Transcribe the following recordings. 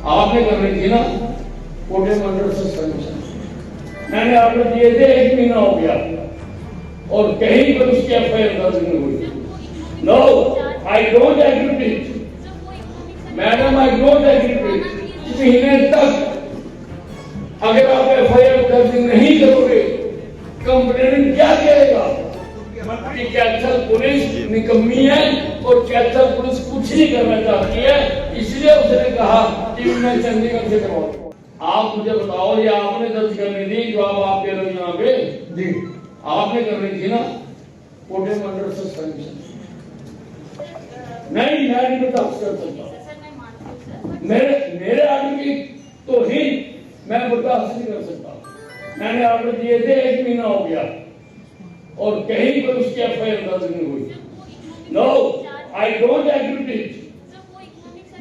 आपने करनी थी ना कोटे मंडल सस्पेंशन, मैंने ऑर्डर दिए थे, 1 महीना हो गया और कहीं पर उसकी एफआईआर दर्ज नहीं हुई। No, I don't agree with it madam, I don't agree with it. 1 महीने तक अगर आप एफआईआर दर्ज नहीं करोगे, कंप्लेनेंट क्या कहेगा कि कैथल पुलिस निकम्मी है और कैथल पुलिस कुछ नहीं करना चाहती है, इसलिए उसने कहा कि मैं चंडीगढ़ से करवाऊं। आप मुझे बताओ, ये आपने दर्ज करनी थी जो आप कह रहे हो यहाँ पे जी, आपने करनी थी ना कोटे मंडल सस्पेंशन। नहीं, मैं नहीं बर्दाश्त कर सकता, मेरे आगे की तो ही मैं बर्दाश्त नहीं कर सकता। मैंने ऑर्डर दिए थे, 1 महीना हो गया और कहीं पर उसकी एफआईआर दर्ज नहीं हुई। No, I don't agree with it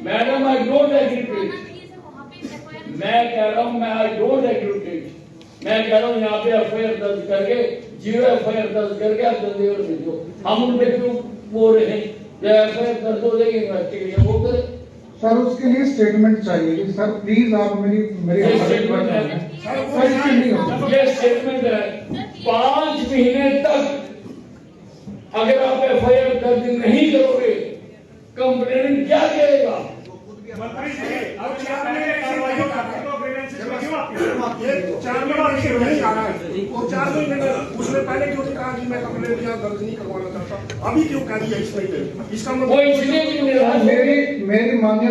madam, I don't agree with it. मैं कह रहा हूँ, मैं I don't agree with it. मैं कह रहा हूँ यहाँ पे एफआईआर दर्ज करके, 0 एफआईआर दर्ज करके आप चंडीगढ़ भेजो। हम उन पे क्यों बोल रहे हैं? जब एफआईआर दर्ज हो जाएगी इन्वेस्टिगेशन वो करे। सर उसके लिए स्टेटमेंट चाहिए सर, प्लीज आप मेरी स्टेटमेंट है, ये स्टेटमेंट है। 5 महीने तक अगर आप एफआईआर दर्ज नहीं करोगे, कंप्लेनेंट क्या कहेगा? उसने पहले क्यों नहीं कहा कि मैं कंप्लेंट यहाँ दर्ज नहीं करवाना चाहता, अभी क्यों कह दिया इसमें? इसका वो इसलिए भी मेरी मान्य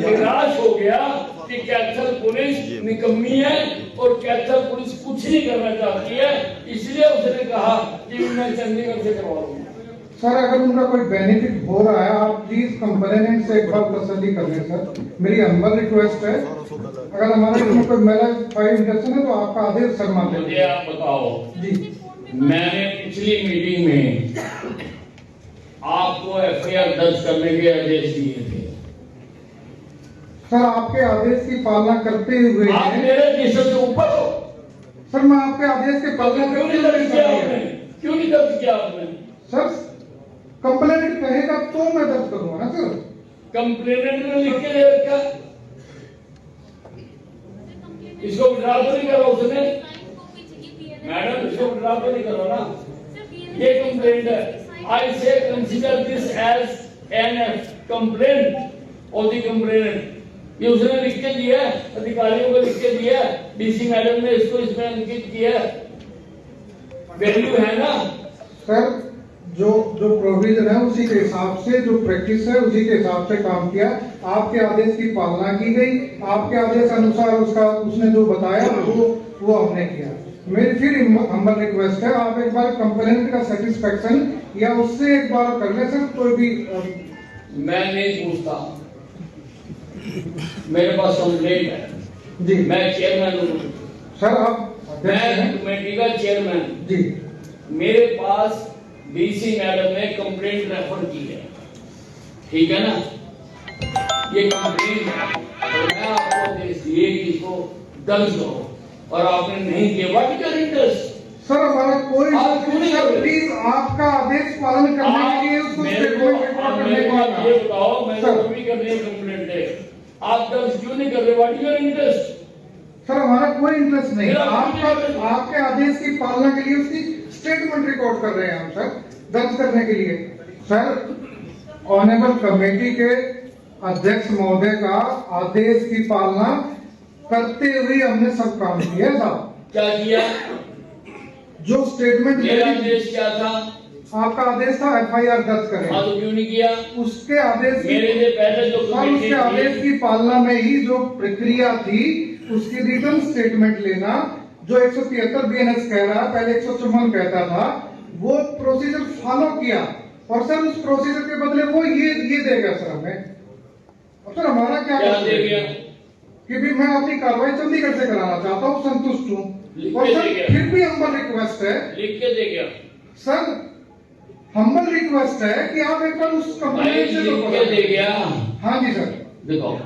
निराश हो गया कि कैथल पुलिस निकम्मी है और कैथल पुलिस कुछ नहीं करना चाहती है, इसलिए उसने कहा कि मैं चंडीगढ़ से करवाऊंगा। सर अगर उनका कोई बेनिफिट हो रहा है, आप प्लीज कंप्लेनेंट से एक बार तसल्ली कर लें सर, मेरी हम्बल रिक्वेस्ट है। अगर हमारे इसमें कोई मेरा फाइल इंटरेक्शन है तो आपका आदेश सर मान लें। मुझे आप बताओ जी, मैंने पिछली मीटिंग में आपको एफआईआर दर्ज करने के आदेश दिए थे। सर आपके आदेश की पालना करते हुए आप मेरे देशों से ऊपर हो। सर मैं आपके आदेश के पालना क्यों नहीं दर्ज किया आपने? क्यों नहीं दर्ज किया आपने? सर कंप्लेनेंट कहेगा तो मैं दर्ज करूंगा ना सर। कंप्लेनेंट ने लिख के दे रखा, इसको विड्रॉ तो नहीं करा उसने? मैडम इसको विड्रॉ तो नहीं करो ना, ये कंप्लेंट है। I say consider this as an complaint of the complainant. ये उसने लिख के दिया है, अधिकारियों को लिख के दिया है, डीसी मैडम ने इसको इसमें अंकित किया है। वैल्यू है ना सर, जो प्रोविजन है उसी के हिसाब से, जो प्रैक्टिस है उसी के हिसाब से काम किया। आपके आदेश की पालना की गई, आपके आदेश अनुसार उसने जो बताया वो हमने किया। मेरी फिर हम्बल रिक्वेस्ट है, आप एक बार कंप्लेंट का सेटिस्फेक्शन या उससे एक बार कर ले सर। कोई भी मैं नहीं पूछता, मेरे पास कंप्लेंट है जी, मैं चेयरमैन हूँ सर आप मैं कमेटी का चेयरमैन जी। मेरे पास डीसी मैडम ने कंप्लेंट रेफर की है, ठीक है ना? ये कंप्लेंट है और मैं आपको आदेश दिए कि इसको दर्ज करो और आपने नहीं किया। What is your interest? Sir हमारा कोई आप क्यों नहीं कर रहे? प्लीज आपका आदेश पालन करने के लिए उसको स्टेटमेंट रिकॉर्ड करने मेरे को को ये बताओ, मैं सर। तो भी करनी है कंप्लेंट है, आप दर्ज क्यों नहीं कर रहे? What is your interest? Sir हमारा कोई इंटरेस्ट नहीं, मेरा आपके आदेश की पालना के लिए उसकी स्टेटमेंट रिकॉर्ड कर रहे हैं हम सर, दर्ज करने के लिए। सर ऑनरेबल कमेटी के अध्यक्ष महोदय का आदेश की पालना करते हुए हमने सब काम किया साहब। क्या किया? जो स्टेटमेंट मेरा आदेश क्या था? आपका आदेश था एफआईआर दर्ज करें, हाँ तो क्यों नहीं किया? उसके आदेश मेरे से पहले जो सर उसके आदेश की पालना में ही जो प्रक्रिया थी उसकी रिटर्न स्टेटमेंट लेना, जो 173 बीएनएस कह रहा है, पहले 154 कहता था, वो प्रोसीजर फॉलो किया और सर उस प्रोसीजर के बदले वो ये देगा सर हमें। अब सर हमारा क्या दे गया? कि भी मैं अपनी कार्रवाई चंडीगढ़ से कराना चाहता हूँ, संतुष्ट हूँ। और सर फिर भी हम्बल रिक्वेस्ट है, लिख के दे गया सर हम्बल रिक्वेस्ट है कि आप एक बार उस कंप्लेंट से लिख के दे गया। हाँ जी सर देखो